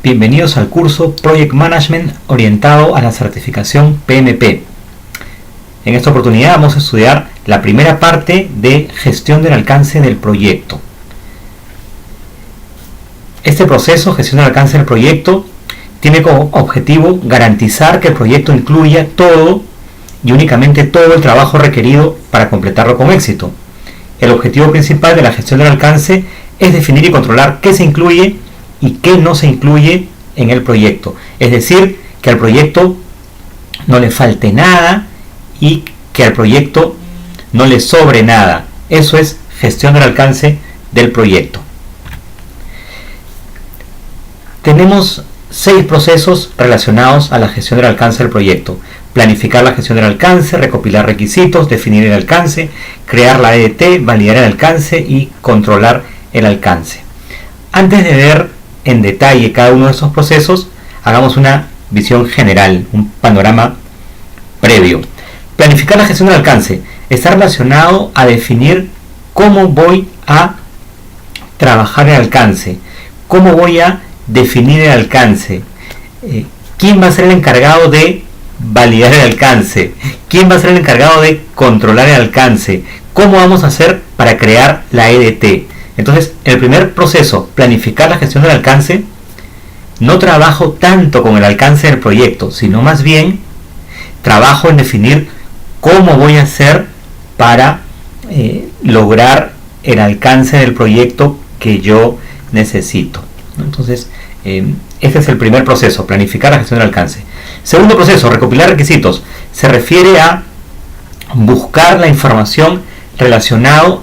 Bienvenidos al curso Project Management orientado a la certificación PMP. En esta oportunidad vamos a estudiar la primera parte de gestión del alcance del proyecto. Este proceso, gestión del alcance del proyecto, tiene como objetivo garantizar que el proyecto incluya todo y únicamente todo el trabajo requerido para completarlo con éxito. El objetivo principal de la gestión del alcance es definir y controlar qué se incluye y qué no se incluye en el proyecto. Es decir, que al proyecto no le falte nada y que al proyecto no le sobre nada. Eso es gestión del alcance del proyecto. Tenemos 6 procesos relacionados a la gestión del alcance del proyecto. Planificar la gestión del alcance, recopilar requisitos, definir el alcance, crear la EDT, validar el alcance y controlar el alcance. Antes de ver en detalle cada uno de estos procesos, hagamos una visión general, un panorama previo. Planificar la gestión del alcance está relacionado a definir cómo voy a trabajar el alcance, cómo voy a definir el alcance, quién va a ser el encargado de validar el alcance, quién va a ser el encargado de controlar el alcance, cómo vamos a hacer para crear la EDT. Entonces, el primer proceso, planificar la gestión del alcance, no trabajo tanto con el alcance del proyecto, sino más bien trabajo en definir cómo voy a hacer para lograr el alcance del proyecto que yo necesito. Entonces, este es el primer proceso, planificar la gestión del alcance. Segundo proceso, recopilar requisitos. Se refiere a buscar la información relacionada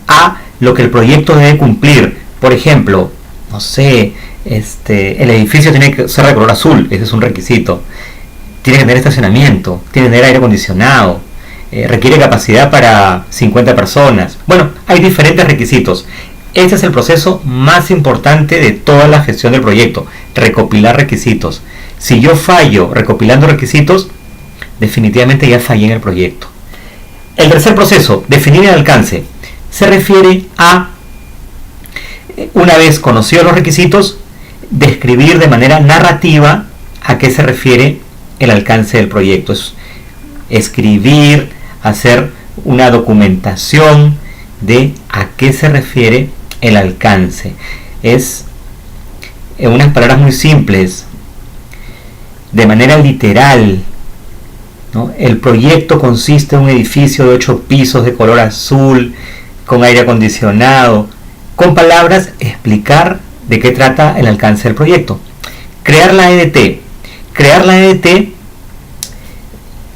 a lo que el proyecto debe cumplir. Por ejemplo, no sé, el edificio tiene que ser de color azul, ese es un requisito. Tiene que tener estacionamiento, tiene que tener aire acondicionado, requiere capacidad para 50 personas. Bueno, hay diferentes requisitos. Este es el proceso más importante de toda la gestión del proyecto, recopilar requisitos. Si yo fallo recopilando requisitos, definitivamente ya fallé en el proyecto. El tercer proceso, definir el alcance, se refiere a, una vez conocidos los requisitos, describir de manera narrativa a qué se refiere el alcance del proyecto. Es escribir, hacer una documentación de a qué se refiere el alcance. Es, en unas palabras muy simples, de manera literal, ¿no? El proyecto consiste en un edificio de 8 pisos de color azul, con aire acondicionado. Con palabras, explicar de qué trata el alcance del proyecto. Crear la EDT. Crear la EDT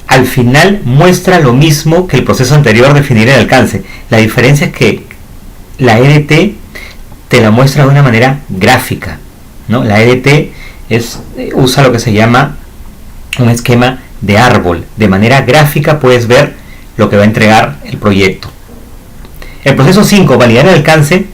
al final muestra lo mismo que el proceso anterior, definir el alcance. La diferencia es que la EDT te la muestra de una manera gráfica, ¿no? La EDT usa lo que se llama un esquema de árbol. De manera gráfica puedes ver lo que va a entregar el proyecto. El proceso 5, validar el alcance,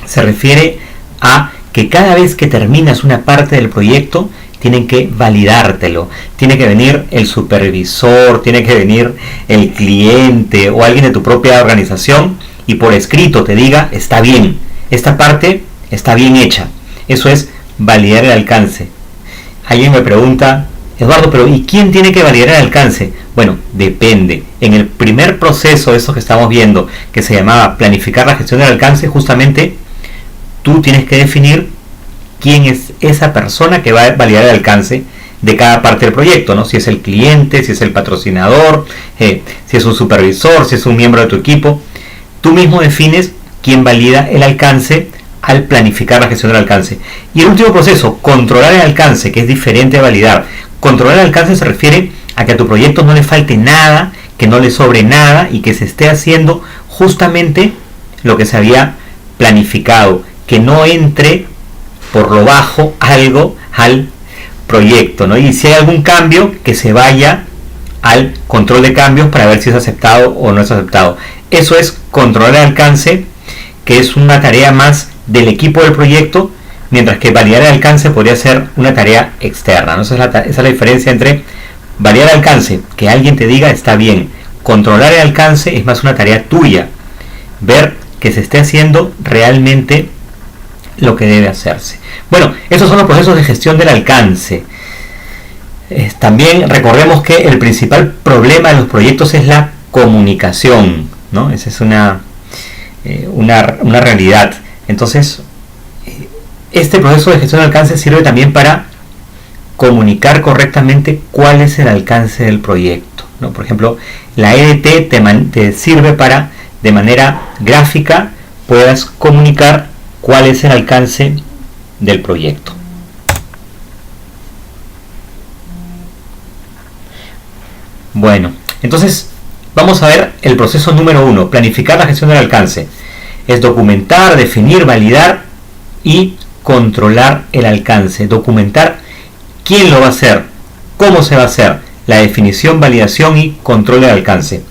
se refiere a que cada vez que terminas una parte del proyecto, tienen que validártelo. Tiene que venir el supervisor, tiene que venir el cliente o alguien de tu propia organización y por escrito te diga, está bien, esta parte está bien hecha. Eso es validar el alcance. Alguien me pregunta, Eduardo, pero ¿y quién tiene que validar el alcance? Bueno, depende. En el primer proceso, eso que estamos viendo, que se llamaba planificar la gestión del alcance, justamente tú tienes que definir quién es esa persona que va a validar el alcance de cada parte del proyecto, ¿no? Si es el cliente, si es el patrocinador, si es un supervisor, si es un miembro de tu equipo. Tú mismo defines quién valida el alcance al planificar la gestión del alcance. Y el último proceso, controlar el alcance, que es diferente a validar. Controlar el alcance se refiere a que a tu proyecto no le falte nada, que no le sobre nada y que se esté haciendo justamente lo que se había planificado, que no entre por lo bajo algo al proyecto, ¿no? Y si hay algún cambio, que se vaya al control de cambios para ver si es aceptado o no es aceptado. Eso es controlar el alcance, que es una tarea más del equipo del proyecto, mientras que validar el alcance podría ser una tarea externa, ¿no? Esa es la diferencia entre validar el alcance, que alguien te diga está bien. Controlar el alcance es más una tarea tuya, ver que se esté haciendo realmente lo que debe hacerse. Bueno, esos son los procesos de gestión del alcance. También recordemos que el principal problema de los proyectos es la comunicación, ¿no? Esa es una realidad. Entonces, este proceso de gestión del alcance sirve también para comunicar correctamente cuál es el alcance del proyecto, ¿no? Por ejemplo, la EDT te sirve para, de manera gráfica, puedas comunicar cuál es el alcance del proyecto. Bueno, entonces vamos a ver el proceso número 1, planificar la gestión del alcance. Es documentar, definir, validar y controlar el alcance. Documentar quién lo va a hacer, cómo se va a hacer, la definición, validación y control del alcance.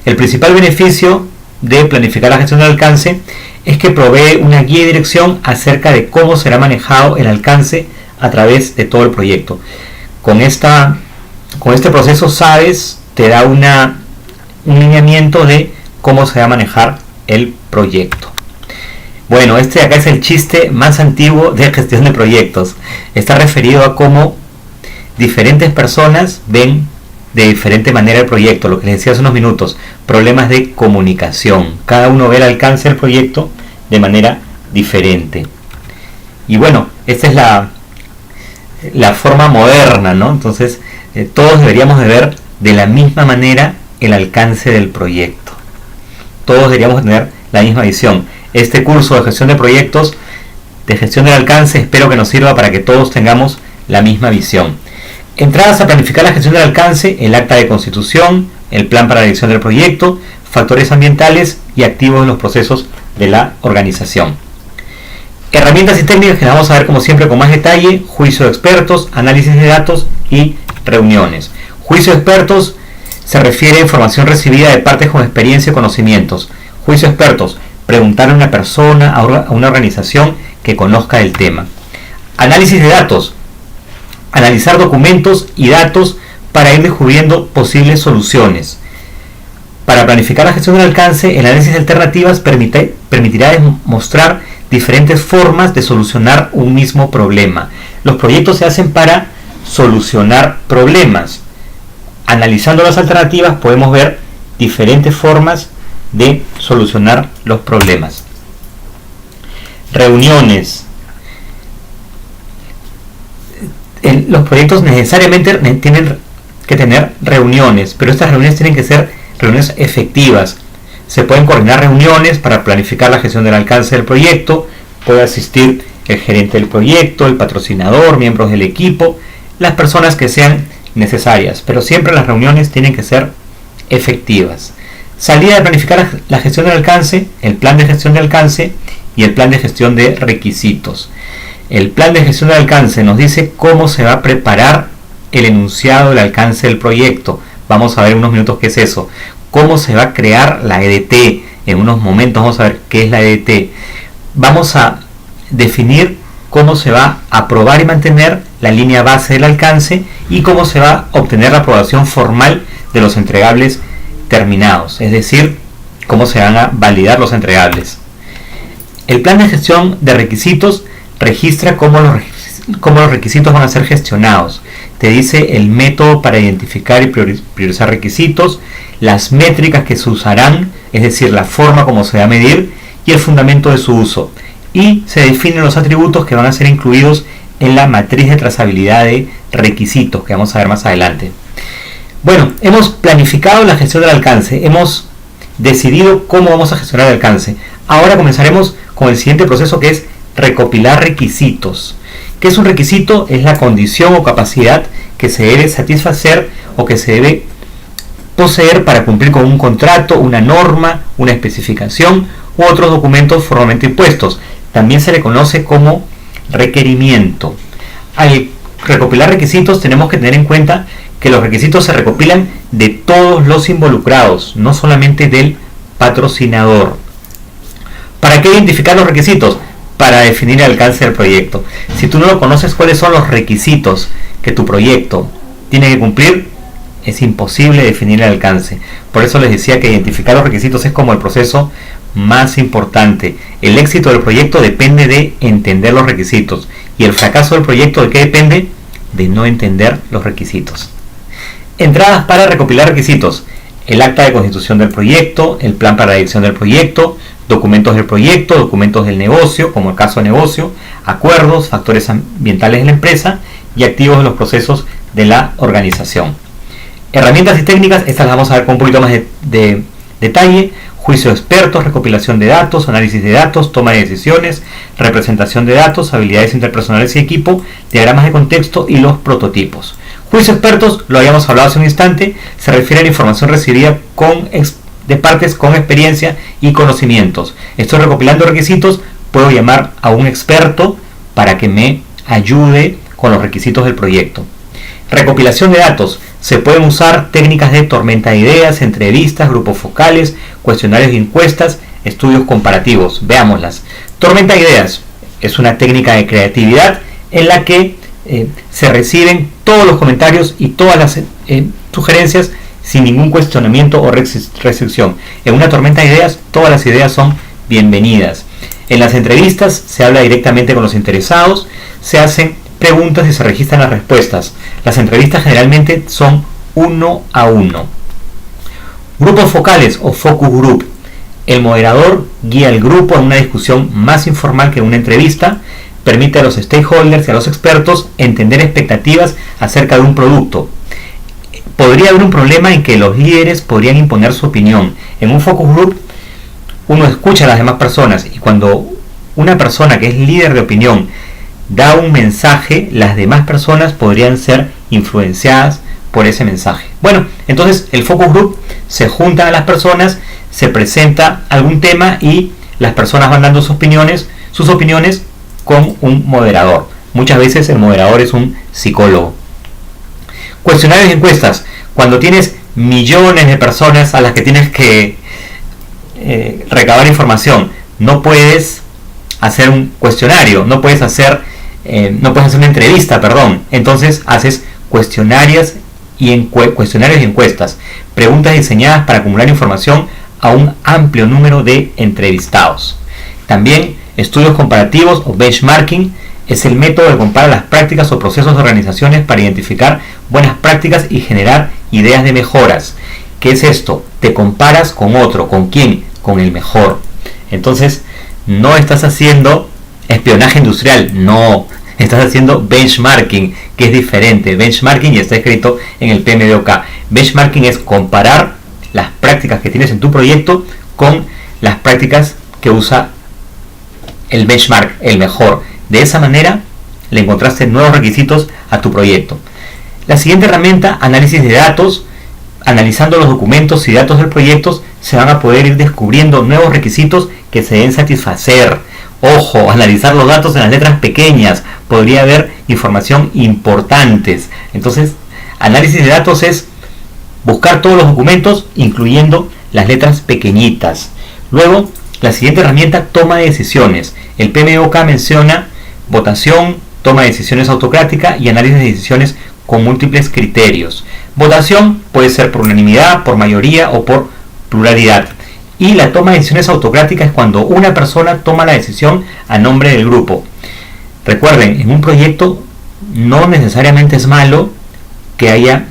El principal beneficio de planificar la gestión del alcance es que provee una guía y dirección acerca de cómo será manejado el alcance a través de todo el proyecto. Con este proceso te da un lineamiento de cómo se va a manejar el proyecto. Bueno, este de acá es el chiste más antiguo de gestión de proyectos. Está referido a cómo diferentes personas ven de diferente manera el proyecto, lo que les decía hace unos minutos, problemas de comunicación. Cada uno ve el alcance del proyecto de manera diferente. Y bueno, esta es la forma moderna, ¿no? Entonces, todos deberíamos de ver de la misma manera el alcance del proyecto. Todos deberíamos tener la misma visión. Este curso de gestión de proyectos, de gestión del alcance, espero que nos sirva para que todos tengamos la misma visión. Entradas a planificar la gestión del alcance, el acta de constitución, el plan para la dirección del proyecto, factores ambientales y activos de los procesos de la organización. Herramientas y técnicas que las vamos a ver como siempre con más detalle: juicio de expertos, análisis de datos y reuniones. Juicio de expertos se refiere a información recibida de partes con experiencia y conocimientos. Juicio de expertos, preguntar a una persona, a una organización que conozca el tema. Análisis de datos, analizar documentos y datos para ir descubriendo posibles soluciones. Para planificar la gestión del alcance, el análisis de alternativas permitirá mostrar diferentes formas de solucionar un mismo problema. Los proyectos se hacen para solucionar problemas. Analizando las alternativas podemos ver diferentes formas de solucionar los problemas. Reuniones. Los proyectos necesariamente tienen que tener reuniones, pero estas reuniones tienen que ser reuniones efectivas. Se pueden coordinar reuniones para planificar la gestión del alcance del proyecto. Puede asistir el gerente del proyecto, el patrocinador, miembros del equipo, las personas que sean necesarias, pero siempre las reuniones tienen que ser efectivas. Salida de planificar la gestión del alcance, el plan de gestión de alcance y el plan de gestión de requisitos. El plan de gestión de alcance nos dice cómo se va a preparar el enunciado del alcance del proyecto. Vamos a ver en unos minutos qué es eso. Cómo se va a crear la EDT. En unos momentos vamos a ver qué es la EDT. Vamos a definir cómo se va a aprobar y mantener la línea base del alcance y cómo se va a obtener la aprobación formal de los entregables terminados, es decir, cómo se van a validar los entregables. El plan de gestión de requisitos registra cómo los requisitos van a ser gestionados. Te dice el método para identificar y priorizar requisitos, las métricas que se usarán, es decir, la forma como se va a medir y el fundamento de su uso. Y se definen los atributos que van a ser incluidos en la matriz de trazabilidad de requisitos que vamos a ver más adelante. Bueno, hemos planificado la gestión del alcance, hemos decidido cómo vamos a gestionar el alcance. Ahora comenzaremos con el siguiente proceso, que es recopilar requisitos. ¿Qué es un requisito? Es la condición o capacidad que se debe satisfacer o que se debe poseer para cumplir con un contrato, una norma, una especificación u otros documentos formalmente impuestos. También se le conoce como requerimiento. Al recopilar requisitos tenemos que tener en cuenta que los requisitos se recopilan de todos los involucrados, no solamente del patrocinador. ¿Para qué identificar los requisitos? Para definir el alcance del proyecto. Si tú no lo conoces cuáles son los requisitos que tu proyecto tiene que cumplir, es imposible definir el alcance. Por eso les decía que identificar los requisitos es como el proceso más importante. El éxito del proyecto depende de entender los requisitos. ¿Y el fracaso del proyecto de qué depende? De no entender los requisitos. Entradas para recopilar requisitos: el acta de constitución del proyecto, el plan para la dirección del proyecto, documentos del proyecto, documentos del negocio, como el caso de negocio, acuerdos, factores ambientales de la empresa y activos de los procesos de la organización. Herramientas y técnicas, estas las vamos a ver con un poquito más de detalle: juicio de expertos, recopilación de datos, análisis de datos, toma de decisiones, representación de datos, habilidades interpersonales y equipo, diagramas de contexto y los prototipos. Juicio de expertos, lo habíamos hablado hace un instante, se refiere a la información recibida de partes con experiencia y conocimientos. Estoy recopilando requisitos, puedo llamar a un experto para que me ayude con los requisitos del proyecto. Recopilación de datos: se pueden usar técnicas de tormenta de ideas, entrevistas, grupos focales, cuestionarios y encuestas, estudios comparativos. Veámoslas. Tormenta de ideas es una técnica de creatividad en la que se reciben todos los comentarios y todas las sugerencias sin ningún cuestionamiento o restricción. En una tormenta de ideas, todas las ideas son bienvenidas. En las entrevistas se habla directamente con los interesados, se hacen preguntas y se registran las respuestas. Las entrevistas generalmente son 1 a 1. Grupos focales o focus group: el moderador guía al grupo en una discusión más informal que una entrevista, permite a los stakeholders y a los expertos entender expectativas acerca de un producto. Podría haber un problema en que los líderes podrían imponer su opinión. En un focus group uno escucha a las demás personas, y cuando una persona que es líder de opinión da un mensaje, las demás personas podrían ser influenciadas por ese mensaje. Bueno, entonces el focus group se juntan a las personas, se presenta algún tema y las personas van dando sus opiniones con un moderador. Muchas veces el moderador es un psicólogo. Cuestionarios y encuestas: cuando tienes millones de personas a las que tienes que recabar información, no puedes hacer un cuestionario, no puedes hacer una entrevista, entonces haces cuestionarios y encuestas, preguntas diseñadas para acumular información a un amplio número de entrevistados. También estudios comparativos o benchmarking es el método de comparar las prácticas o procesos de organizaciones para identificar buenas prácticas y generar ideas de mejoras. ¿Qué es esto? Te comparas con otro. ¿Con quién? Con el mejor. Entonces, no estás haciendo espionaje industrial, no. Estás haciendo benchmarking, que es diferente. Benchmarking ya está escrito en el PMBOK. Benchmarking es comparar las prácticas que tienes en tu proyecto con las prácticas que usa el benchmark, el mejor. De esa manera le encontraste nuevos requisitos a tu proyecto. La siguiente herramienta: análisis de datos. Analizando los documentos y datos del proyecto se van a poder ir descubriendo nuevos requisitos que se deben satisfacer. Ojo, analizar los datos en las letras pequeñas, podría haber información importante. Entonces, análisis de datos es buscar todos los documentos, incluyendo las letras pequeñitas. Luego, la siguiente herramienta: toma de decisiones. El PMBOK menciona votación, toma de decisiones autocrática y análisis de decisiones con múltiples criterios. Votación puede ser por unanimidad, por mayoría o por pluralidad. Y la toma de decisiones autocrática es cuando una persona toma la decisión a nombre del grupo. Recuerden, en un proyecto no necesariamente es malo que haya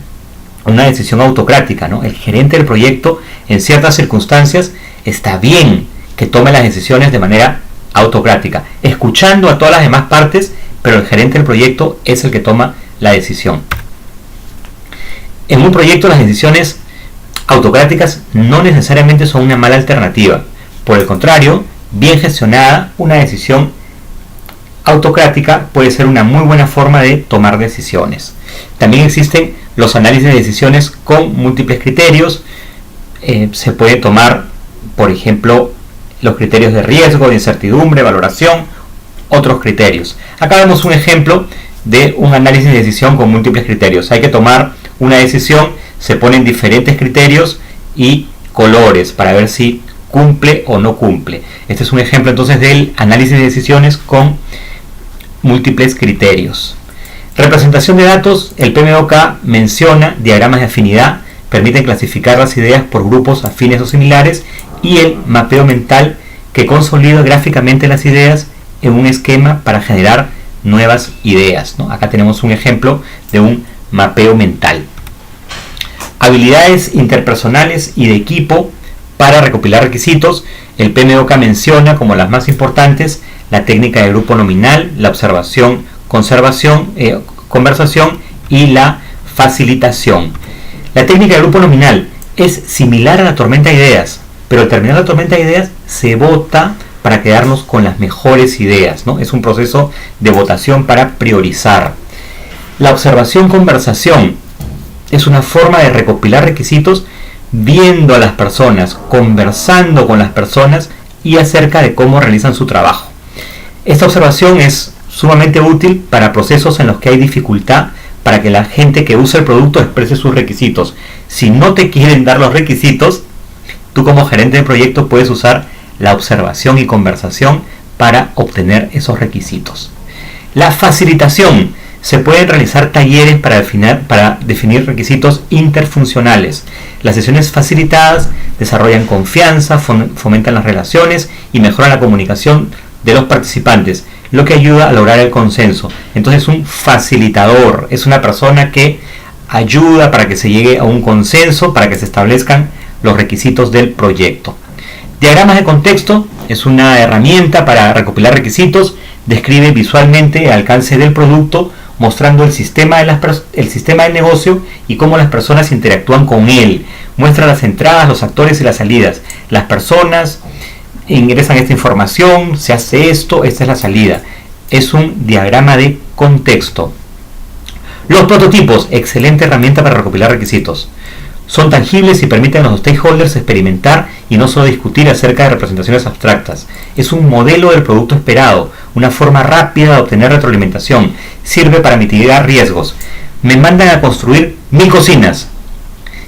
una decisión autocrática, ¿no? El gerente del proyecto, en ciertas circunstancias, está bien que tome las decisiones de manera autocrática, escuchando a todas las demás partes, pero el gerente del proyecto es el que toma la decisión. En un proyecto las decisiones autocráticas no necesariamente son una mala alternativa. Por el contrario, bien gestionada, una decisión autocrática puede ser una muy buena forma de tomar decisiones. También existen los análisis de decisiones con múltiples criterios. Se puede tomar, por ejemplo, los criterios de riesgo, de incertidumbre, valoración, otros criterios. Acá vemos un ejemplo de un análisis de decisión con múltiples criterios. Hay que tomar una decisión, se ponen diferentes criterios y colores para ver si cumple o no cumple. Este es un ejemplo entonces del análisis de decisiones con múltiples criterios. Representación de datos: el PMBOK menciona diagramas de afinidad, permiten clasificar las ideas por grupos afines o similares, y el mapeo mental, que consolida gráficamente las ideas en un esquema para generar nuevas ideas, ¿no? Acá tenemos un ejemplo de un mapeo mental. Habilidades interpersonales y de equipo para recopilar requisitos. El PMBOK menciona como las más importantes la técnica de grupo nominal, la observación, conversación y la facilitación. La técnica de grupo nominal es similar a la tormenta de ideas, pero al terminar la tormenta de ideas se vota para quedarnos con las mejores ideas, ¿no? Es un proceso de votación para priorizar. La observación-conversación es una forma de recopilar requisitos viendo a las personas, conversando con las personas y acerca de cómo realizan su trabajo. Esta observación es sumamente útil para procesos en los que hay dificultad para que la gente que usa el producto exprese sus requisitos. Si no te quieren dar los requisitos, tú como gerente de proyecto puedes usar la observación y conversación para obtener esos requisitos. La facilitación. Se pueden realizar talleres para definir requisitos interfuncionales. Las sesiones facilitadas desarrollan confianza, fomentan las relaciones y mejoran la comunicación de los participantes, lo que ayuda a lograr el consenso. Entonces, un facilitador es una persona que ayuda para que se llegue a un consenso, para que se establezcan los requisitos del proyecto. Diagramas de contexto es una herramienta para recopilar requisitos. Describe visualmente el alcance del producto, mostrando el sistema del negocio y cómo las personas interactúan con él. Muestra las entradas, los actores y las salidas. Las personas ingresan esta información, se hace esto, esta es la salida. Es un diagrama de contexto. Los prototipos, excelente herramienta para recopilar requisitos. Son tangibles y permiten a los stakeholders experimentar y no solo discutir acerca de representaciones abstractas. Es un modelo del producto esperado, una forma rápida de obtener retroalimentación. Sirve para mitigar riesgos. Me mandan a construir 1000 cocinas.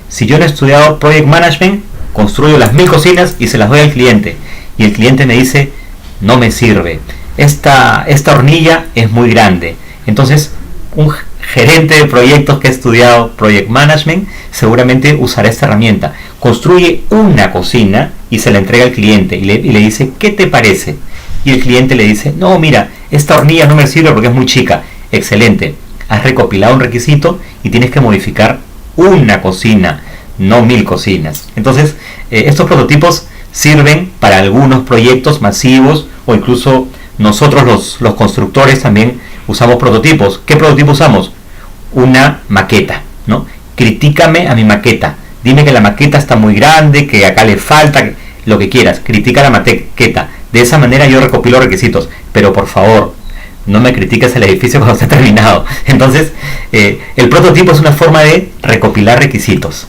Si yo no he estudiado Project Management, construyo las 1000 cocinas y se las doy al cliente. Y el cliente me dice, no me sirve. Esta hornilla es muy grande. Entonces, un gerente de proyectos que ha estudiado Project Management seguramente usará esta herramienta. Construye una cocina y se la entrega al cliente y le dice, ¿qué te parece? Y el cliente le dice, no, mira, esta hornilla no me sirve porque es muy chica. Excelente, has recopilado un requisito y tienes que modificar una cocina, no 1000 cocinas. Entonces, estos prototipos sirven para algunos proyectos masivos, o incluso nosotros los constructores también usamos prototipos. ¿Qué prototipo usamos? Una maqueta, ¿no? Critícame a mi maqueta. Dime que la maqueta está muy grande, que acá le falta, lo que quieras. Critica la maqueta. De esa manera yo recopilo requisitos. Pero por favor, no me critiques el edificio cuando esté terminado. Entonces, el prototipo es una forma de recopilar requisitos.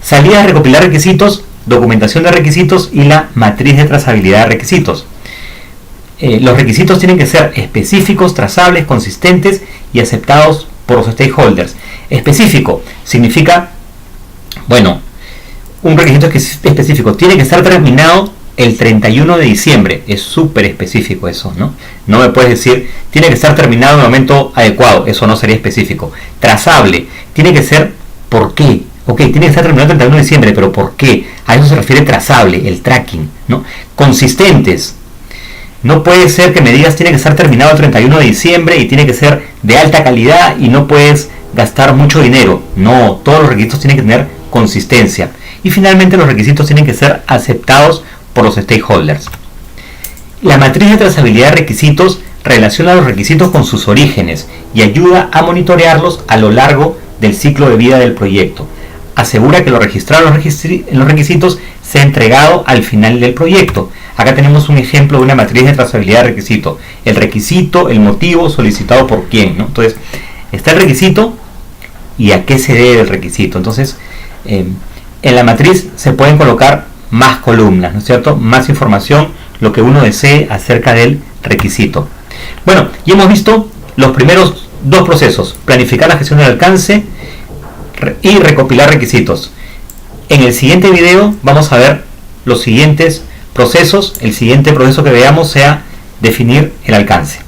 Salida de recopilar requisitos, documentación de requisitos y la matriz de trazabilidad de requisitos. Los requisitos tienen que ser específicos, trazables, consistentes y aceptados por los stakeholders. Específico significa, bueno, un requisito específico tiene que estar terminado el 31 de diciembre. Es súper específico eso, ¿no? No me puedes decir, tiene que estar terminado en el momento adecuado. Eso no sería específico. Trazable, tiene que ser, ¿por qué? Ok, tiene que estar terminado el 31 de diciembre, pero ¿por qué? A eso se refiere trazable, el tracking, ¿no? Consistentes. No puede ser que me digas tiene que estar terminado el 31 de diciembre y tiene que ser de alta calidad y no puedes gastar mucho dinero. No, todos los requisitos tienen que tener consistencia. Y finalmente los requisitos tienen que ser aceptados por los stakeholders. La matriz de trazabilidad de requisitos relaciona los requisitos con sus orígenes y ayuda a monitorearlos a lo largo del ciclo de vida del proyecto. Asegura que lo registrado en los requisitos sea entregado al final del proyecto. Acá tenemos un ejemplo de una matriz de trazabilidad de requisito. El requisito, el motivo, solicitado por quién, ¿no? Entonces, está el requisito y a qué se debe el requisito. Entonces, en la matriz se pueden colocar más columnas, ¿no es cierto? Más información, lo que uno desee acerca del requisito. Bueno, y hemos visto los primeros dos procesos: planificar la gestión del alcance y recopilar requisitos. En el siguiente video vamos a ver los siguientes procesos. El siguiente proceso que veamos sea definir el alcance.